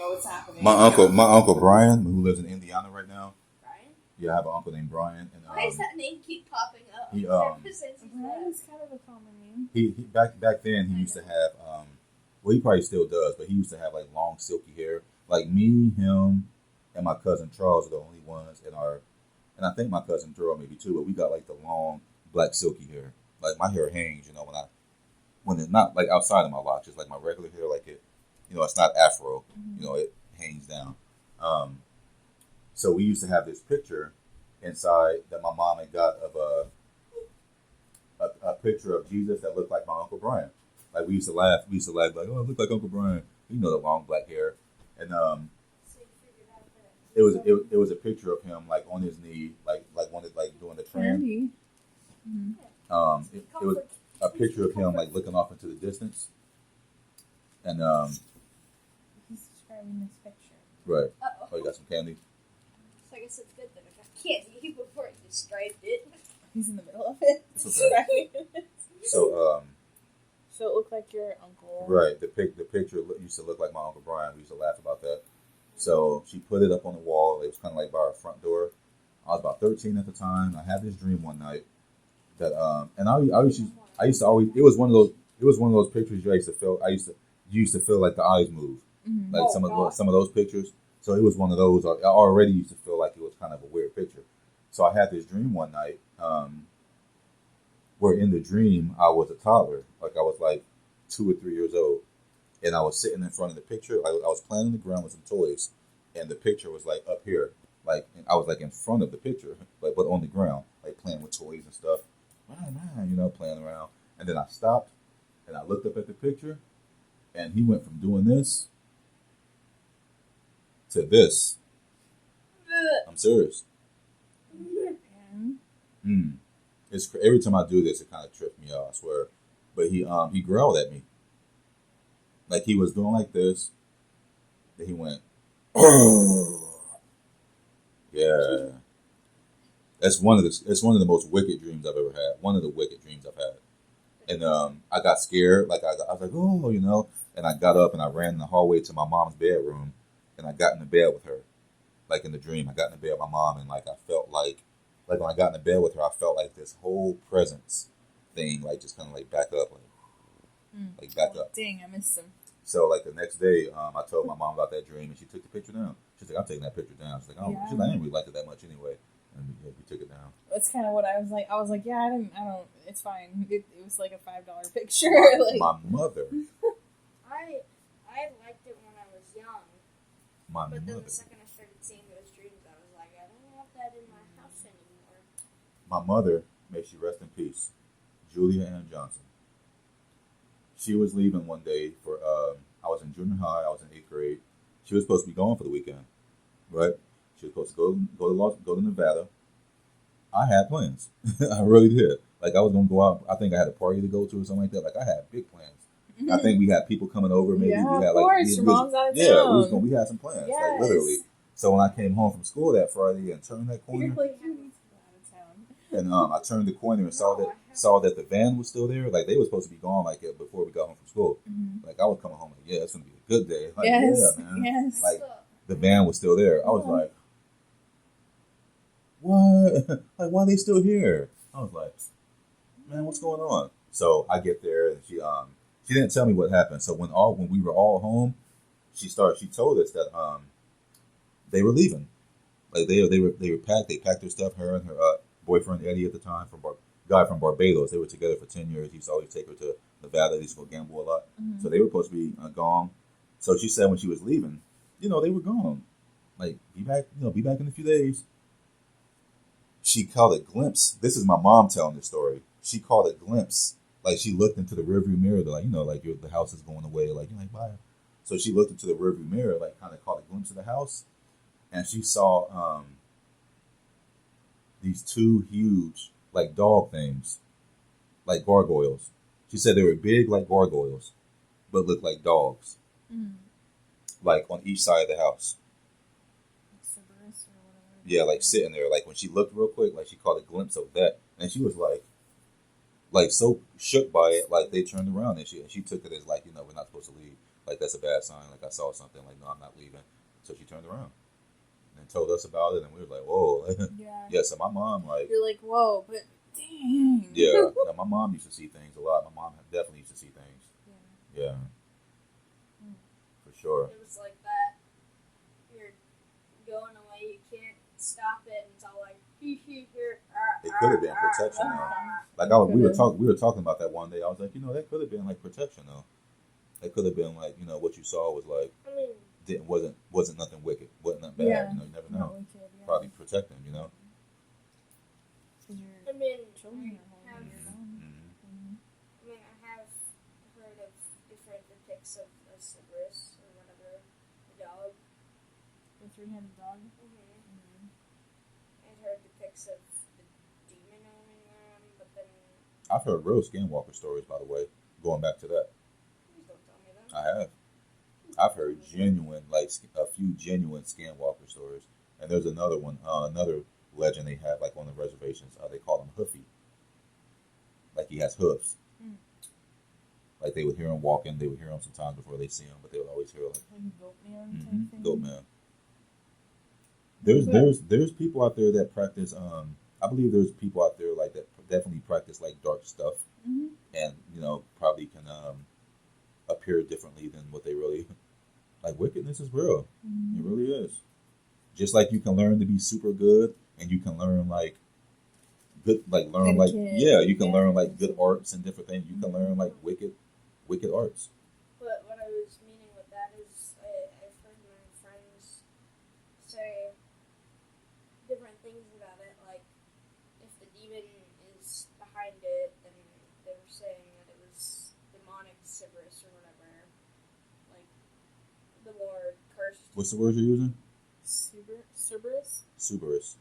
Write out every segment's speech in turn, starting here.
know what's happening. My uncle Brian, who lives in Indiana right now. Brian? Yeah, I have an uncle named Brian. And, why does that name keep popping up? He Brian is kind of a common name. he back then he used to have well, he probably still does, but he used to have like long silky hair. Like me, him, and my cousin Charles are the only ones in our, and I think my cousin Gerald maybe too, but we got like the long black silky hair. Like my hair hangs, when it's not like outside of my locks, it's like my regular hair, like it, it's not afro, it hangs down. So we used to have this picture inside that my mom had got of a picture of Jesus that looked like my Uncle Brian. Like we used to laugh like, oh, it looked like Uncle Brian. The long black hair. And So you figured out that it was a picture of him like on his knee, like doing the tram. It was a picture of him like looking off into the distance. And He's describing this picture. right. Uh-oh. Oh, you got some candy? So I guess it's good that I got candy before I described it. He's in the middle of it. It's okay. So So it looked like your uncle. right, the picture used to look like my Uncle Brian. We used to laugh about that. So she put it up on the wall. It was kind of like by our front door. I was about 13 at the time. I had this dream one night that and I used to always, it was one of those pictures you used to feel like the eyes move. Mm-hmm. Like some of those pictures. So it was one of those. I already used to feel like it was kind of a weird picture. So I had this dream one night where in the dream I was a toddler. Like I was like 2 or 3 years old. And I was sitting in front of the picture. I was playing on the ground with some toys. And the picture was like up here. Like I was like in front of the picture, but on the ground, like playing with toys and stuff. Playing around. And then I stopped and I looked up at the picture. And he went from doing this to this. I'm serious. It's every time I do this, it kind of trips me out. I swear. But he growled at me, like he was doing like this. Then he went, oh, yeah. It's one of the most wicked dreams I've ever had. One of the wicked dreams I've had. And I got scared. Like I was like, oh, and I got up and I ran in the hallway to my mom's bedroom, and I got in the bed with her, like in the dream. I got in the bed with my mom, and like I felt like when I got in the bed with her, I felt like this whole presence thing, like just kind of like back up, like back up. Dang, I missed him. So like the next day, I told my mom about that dream, and she took the picture down. She's like, I'm taking that picture down. She's like, oh, she's like, I didn't really like it that much anyway. And we took it down. That's kind of what I was like. I was like, yeah, I don't. It's fine. It was like a $5 picture. My mother. I liked it when I was young. But then the second I started seeing those dreams, I was like, I don't want that in my house anymore. My mother, may she rest in peace, Julia Ann Johnson. She was leaving one day for, I was in junior high, I was in 8th grade. She was supposed to be going for the weekend, right? She was supposed to go to Nevada. I had plans. I really did. Like I was going to go out. I think I had a party to go to or something like that. Like I had big plans. I think we had people coming over. Maybe yeah, we had of course. Your mom's out of town. We had some plans, yes. like literally. So when I came home from school that Friday and turned that corner, and I turned the corner and saw that the van was still there. Like they were supposed to be gone like before we got home from school. Mm-hmm. Like I was coming home like, yeah, it's gonna be a good day. Like, yes, yeah, man. yes. Like the van was still there. I was like, what? Like why are they still here? I was like, man, what's going on? So I get there and she didn't tell me what happened. So when we were all home, she told us that they were leaving. Like they were packed. They packed their stuff. Her and her boyfriend Eddie at the time guy from Barbados. They were together for 10 years. He used to always take her to Nevada. They used to go gamble a lot. Mm-hmm. So they were supposed to be gone. So she said when she was leaving, they were gone. Like be back in a few days. She called a glimpse. This is my mom telling this story. She called a glimpse. Like she looked into the rearview mirror. They're like, the house is going away. Like you're like, bye. So she looked into the rearview mirror, like kind of caught a glimpse of the house, and she saw these two huge like dog things, like gargoyles. She said they were big like gargoyles, but looked like dogs, like on each side of the house. Yeah, like sitting there. Like when she looked real quick, like she caught a glimpse of that, and she was like so shook by it. Like they turned around and she took it as like we're not supposed to leave. Like that's a bad sign. Like I saw something. Like no, I'm not leaving. So she turned around and told us about it, and we were like, whoa. Yeah. Yeah. So my mom like. You're like, whoa, but dang. Yeah. No, my mom used to see things a lot. My mom definitely used to see things. Yeah. Yeah. For sure. It was like that. You're going away, you can't stop it, and it's all like, here. It could have been protection though. Like we were talking about that one day. I was like, that could have been like protection though. It could have been like, what you saw was like wasn't nothing wicked, wasn't nothing bad. Yeah. You never know. Wicked, yeah. Probably protecting. I mean, children I have heard of different depicts of a Cerberus or whatever, the dog. The three-headed dog. I've heard depicts of the demon owning them, but then I've heard real skinwalker stories, by the way. Going back to that, please don't tell me that. I have. I've heard genuine, like a few genuine skinwalker stories, and there's another one, another legend they have, like on the reservations. They call him Hoofy, like he has hoofs. Like they would hear him walking, they would hear him sometimes before they see him, but they would always hear like a goat man type thing. Goat man. There's people out there that practice. I believe there's people out there like that definitely practice like dark stuff, and probably can appear differently than what they really like. Wickedness is real. It really is. Just like you can learn to be super good, and you can learn like good, like learn like you can learn like good arts and different things. You can learn like wicked arts. But what I was meaning with that is I've heard my friends say different things about it, like if the demon is behind it, then they were saying that it was demonic Cerberus or whatever, like the more cursed. What's the word you're using? Cerberus? Cerberus. Cerberus.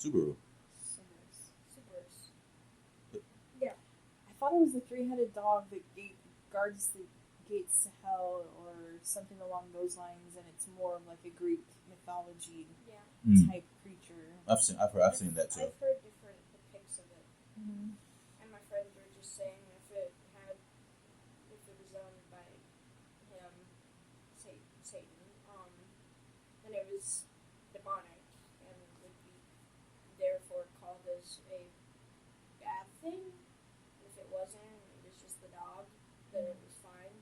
Subaru. Yeah. I thought it was the three-headed dog that guards the gates to hell or something along those lines, and it's more of like a Greek mythology type creature. I've seen that too. I've heard different depicts of it, and my friends were just saying if it was owned by him, Satan, then it was demonic and would be therefore called as a bad thing. If it wasn't, it was just the dog, then it was fine.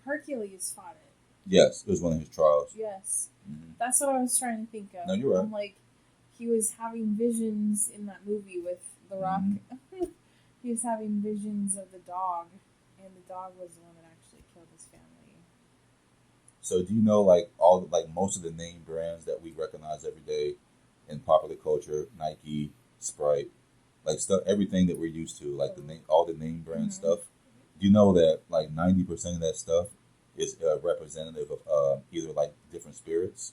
Hercules fought it. Yes, it was one of his trials. Yes. That's what I was trying to think of. No, you're right. I'm like, he was having visions in that movie with The Rock. He was having visions of the dog, and the dog was the one that actually killed his family. So do you know most of the name brands that we recognize every day in popular culture, Nike, Sprite, like stuff, everything that we're used to, like all the name brand stuff. Do you know that like 90% of that stuff is representative of either like different spirits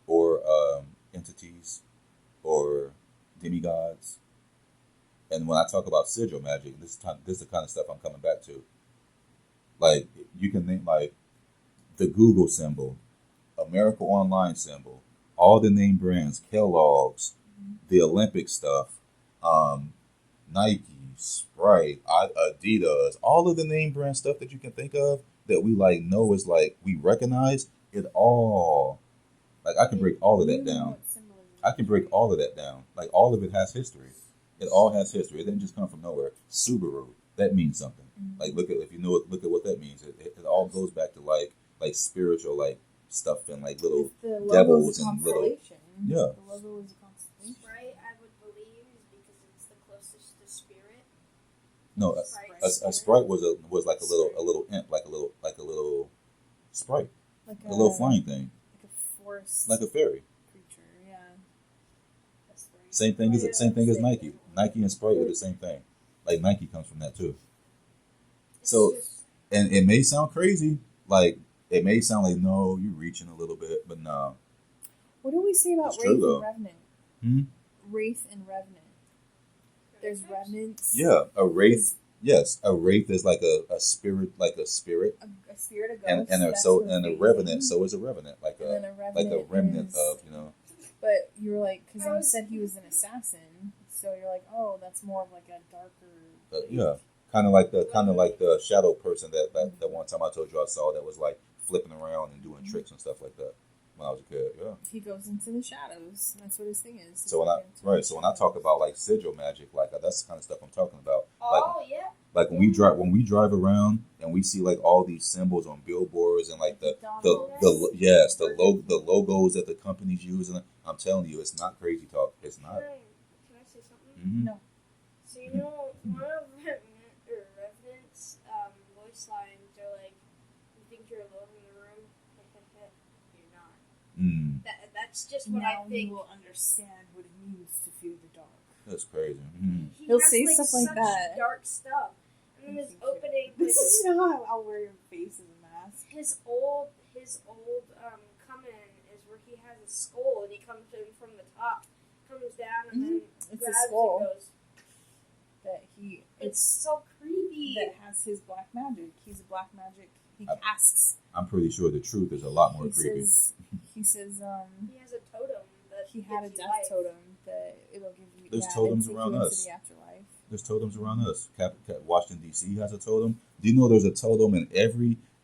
or entities or demigods? And when I talk about sigil magic, this is the kind of stuff I'm coming back to. Like you can name like the Google symbol, America Online symbol, all the name brands, Kellogg's, the Olympic stuff, Nike, Sprite, Adidas, all of the name brand stuff that you can think of that we like know is like we recognize it all. Like I can break all of that down. I can break all of that down. Like all of it has history. It all has history. It didn't just come from nowhere. Subaru, that means something. Like look at what that means. It all goes back to like spiritual like stuff and like little devils and little The logo is a constellation. Sprite, I would believe, is because it's the closest to spirit. No, a sprite was like a little imp, like a little sprite, like a little flying thing, like a forest, like a fairy creature. Yeah. Same thing as Nike. Nike and Sprite are the same thing. Like Nike comes from that too. So, and it may sound crazy, like it may sound like no, you're reaching a little bit, but no. What do we say about Wraith and Revenant? Wraith and Revenant. There's revenants. Yeah, a wraith. Yes, a wraith is like a spirit, A spirit, a ghost. And a revenant. So is a revenant, like a remnant of But you were like, because I said he was an assassin. So you're like, oh, that's more of like a darker. Yeah, kind of like the shadow person that one time I told you I saw that was like flipping around and doing tricks and stuff like that when I was a kid. Yeah, he goes into the shadows. That's what his thing is. So when I talk about like sigil magic, like that's the kind of stuff I'm talking about. Oh yeah. Like when we drive around and we see like all these symbols on billboards and like the logos that the companies use, and I'm telling you, it's not crazy talk. It's not. Can I say something? Mm-hmm. No. So you know, one of Revenant's voice lines are like, "You think you're alone in the room? You're not." Mm. That's just what I think. You will understand what it means to fear the dark. That's crazy. Mm-hmm. He'll say stuff like that. Dark stuff. And then his opening. This is how I'll wear your face as a mask. His old come in is where he has a skull and he comes in from the top, comes down and then it's grabs a skull and goes. It's so creepy. That has his black magic. He's a black magic. He casts. I'm pretty sure the truth is a lot more creepy. He says he has a totem that he had a death totem that it'll give you. There's totems around us. The afterlife. There's totems around us. Washington D.C. has a totem. Do you know there's a totem in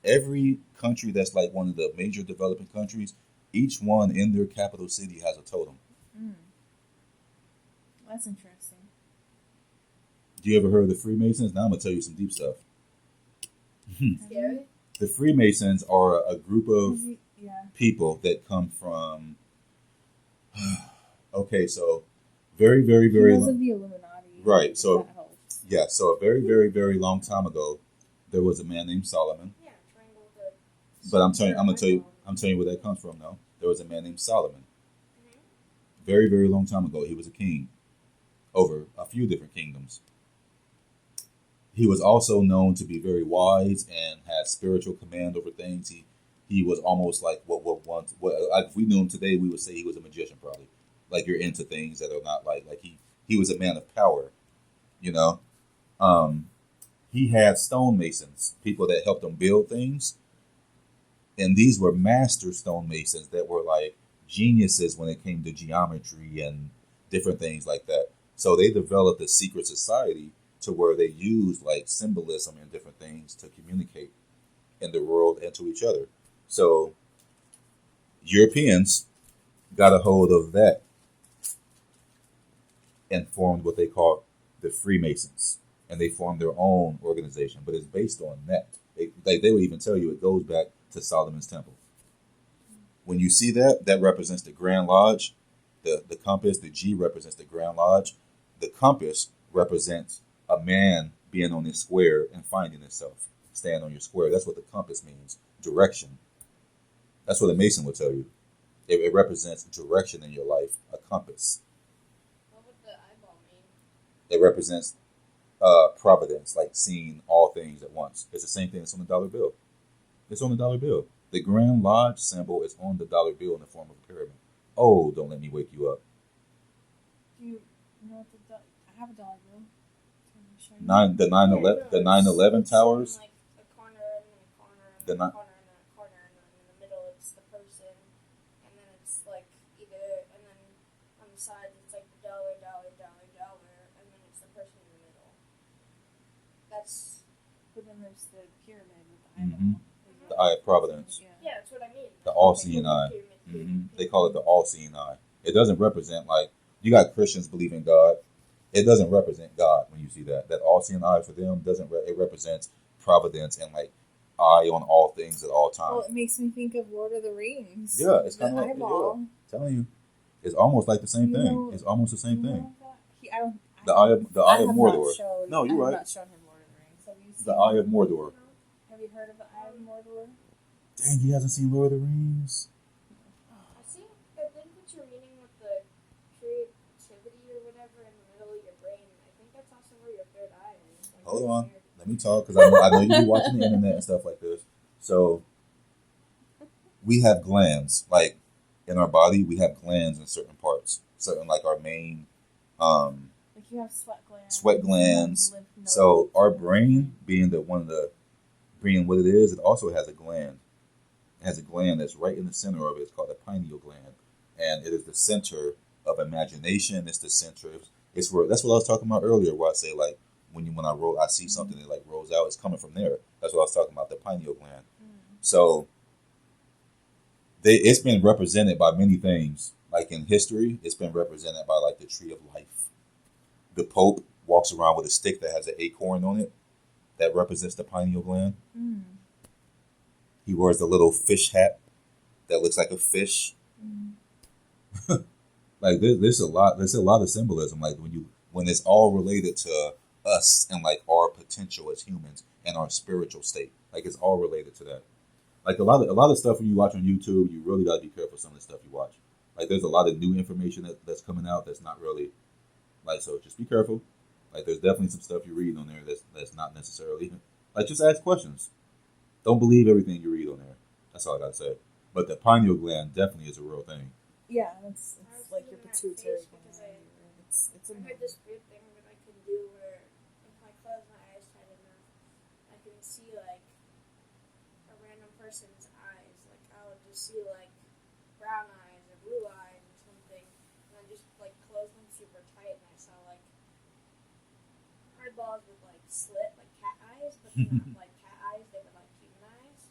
every country that's like one of the major developing countries? Each one in their capital city has a totem. Mm. That's interesting. Do you ever heard of the Freemasons? Now I'm gonna tell you some deep stuff. Scary. The Freemasons are a group of people that come from. Okay, so very, very, very long. The Illuminati. Right. So yeah. So a very, very, very long time ago, there was a man named Solomon. Yeah, but I'm telling you where that comes from. Now there was a man named Solomon. Mm-hmm. Very, very long time ago, he was a king over a few different kingdoms. He was also known to be very wise and had spiritual command over things. He was almost like what if we knew him today, we would say he was a magician, probably. Like you're into things that are not like he was a man of power, you know. He had stonemasons, people that helped him build things, and these were master stonemasons that were like geniuses when it came to geometry and different things like that. So they developed a secret society to where they used like symbolism and different things to communicate in the world and to each other. So Europeans got a hold of that and formed what they call the Freemasons. And they formed their own organization, but it's based on that. They would even tell you it goes back to Solomon's Temple. When you see that represents the Grand Lodge. The compass, the G represents the Grand Lodge. The compass represents a man being on his square and finding himself. Stand on your square. That's what the compass means. Direction. That's what a Mason would tell you. It represents direction in your life. A compass. What would the eyeball mean? It represents providence, like seeing all things at once. It's the same thing that's on the dollar bill. It's on the dollar bill. The Grand Lodge symbol is on the dollar bill in the form of a pyramid. Oh, don't let me wake you up. Do you know what I have a dollar bill. The 9/11 towers. Like a corner and then a corner and then a corner and then a corner, and then in the middle it's the person, and then it's like either, and then on the sides it's like the dollar, and then it's the person in the middle. But then there's the pyramid with the eyeball. Mm-hmm. The Eye of Providence. Yeah, that's what I mean. The all-seeing eye. Mm-hmm. They call it the all-seeing eye. It doesn't represent like you got Christians believe in God. It doesn't represent God when you see that. That all-seeing eye for them it represents providence and like eye on all things at all times. Well, it makes me think of Lord of the Rings. Yeah, it's kind the of like eyeball. I'm telling you, it's almost like the same thing. It's almost the same thing. The eye of Mordor. No, you're right. I have not shown him Lord of the Rings. Have you seen the Eye of Mordor. Have you heard of the Eye of Mordor? Dang, he hasn't seen Lord of the Rings. I think what you're meaning with the creativity or whatever in the middle of your brain, I think that's also where your third eye is. Like hold on. Let me talk, because I know you be watching the internet and stuff like this. So, we have glands. Like, in our body, we have glands in certain parts. Certain, like, our main... like, you have sweat glands. Sweat glands. So, our brain, being what it is, it also has a gland. It has a gland that's right in the center of it. It's called the pineal gland. And it is the center of imagination. It's the center. It's where that's what I was talking about earlier. Where I say like when I see something that like rolls out, it's coming from there. That's what I was talking about, the pineal gland. So it's been represented by many things. Like in history, it's been represented by like the tree of life. The Pope walks around with a stick that has an acorn on it that represents the pineal gland. He wears the little fish hat that looks like a fish. Like there's a lot of symbolism. Like when it's all related to us and like our potential as humans and our spiritual state. Like it's all related to that. Like a lot of stuff when you watch on YouTube, you really gotta be careful some of the stuff you watch. Like there's a lot of new information that's coming out that's not really like, so just be careful. Like there's definitely some stuff you read on there that's not necessarily like, just ask questions. Don't believe everything you read on there. That's all I gotta say. But the pineal gland definitely is a real thing. Yeah, it's like your pituitary gland. It's I heard this weird thing that I can do where if I close my eyes tight enough, I can see like a random person's eyes. Like I would just see like brown eyes or blue eyes or something, and I just like close them super tight, and I saw like eyeballs with like slit like cat eyes, but they're not like cat eyes. They were like human eyes.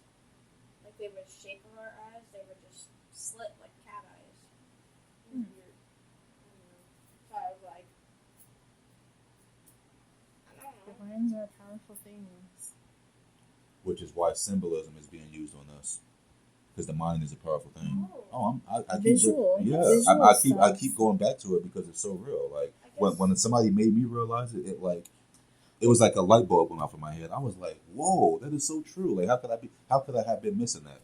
Like they were the shape of our eyes. They were just slit like cat eyes. Weird. So I was like, I don't know. The minds are powerful things. Which is why symbolism is being used on us, because the mind is a powerful thing. I keep Visual. I keep going back to it because it's so real. Like when somebody made me realize it, it was like a light bulb went off in my head. I was like, whoa, that is so true. Like how could I have been missing that?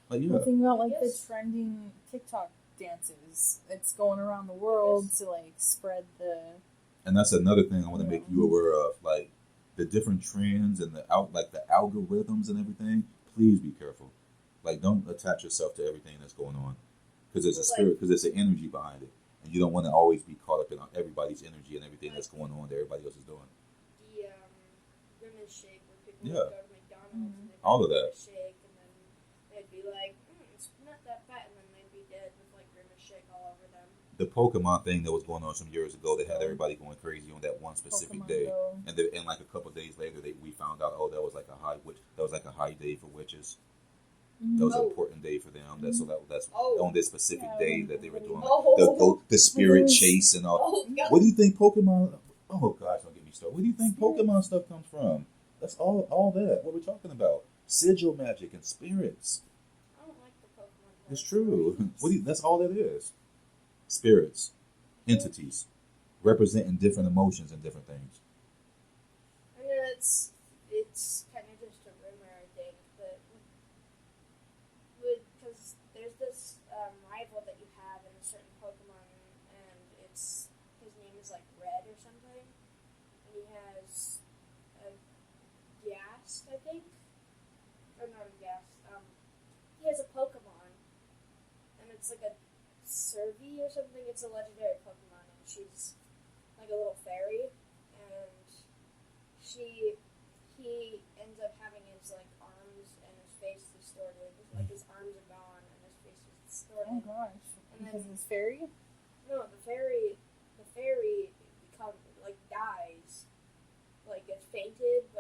Like yeah. Think about like the trending TikTok dances. It's going around the world to like spread the. And that's another thing I want to make you aware of, like the different trends and the algorithms and everything. Please be careful. Like don't attach yourself to everything that's going on, because there's a spirit, because there's an energy behind it, and you don't want to always be caught up in everybody's energy and everything that's going on that everybody else is doing. The Grimace shake where people would go to McDonald's and they'd all of have that. Grimace shake, and then they'd be like, it's not that fat, and then they'd be dead with like Grimace shake all over them. The Pokemon thing that was going on some years ago, they had everybody going crazy on that one specific Pokemon day, Go. and like a couple of days later, we found out, that was like a high day for witches. That was an important day for them. That's on this specific day that they were doing the spirit chase and all. What do you think Pokemon? Oh gosh, don't get me started. Where do you think Pokemon stuff comes from? That's all that. What we're talking about: sigil magic and spirits. I don't like the Pokemon. It's true. That's all that is. Spirits, entities, representing different emotions and different things. I mean, it's kind of just a rumor, I think, but because there's this rival that you have in a certain Pokemon, and his name is like Red or something, and he has a Ghast, I think, or not a Ghast. He has a Pokemon, and it's like a Survey or something. It's a legendary Pokemon, and she's like a little fairy, and he ends up having his like arms and his face distorted. Like his arms are gone and his face is distorted. Oh gosh! And because then his fairy. No, the fairy dies, like gets fainted,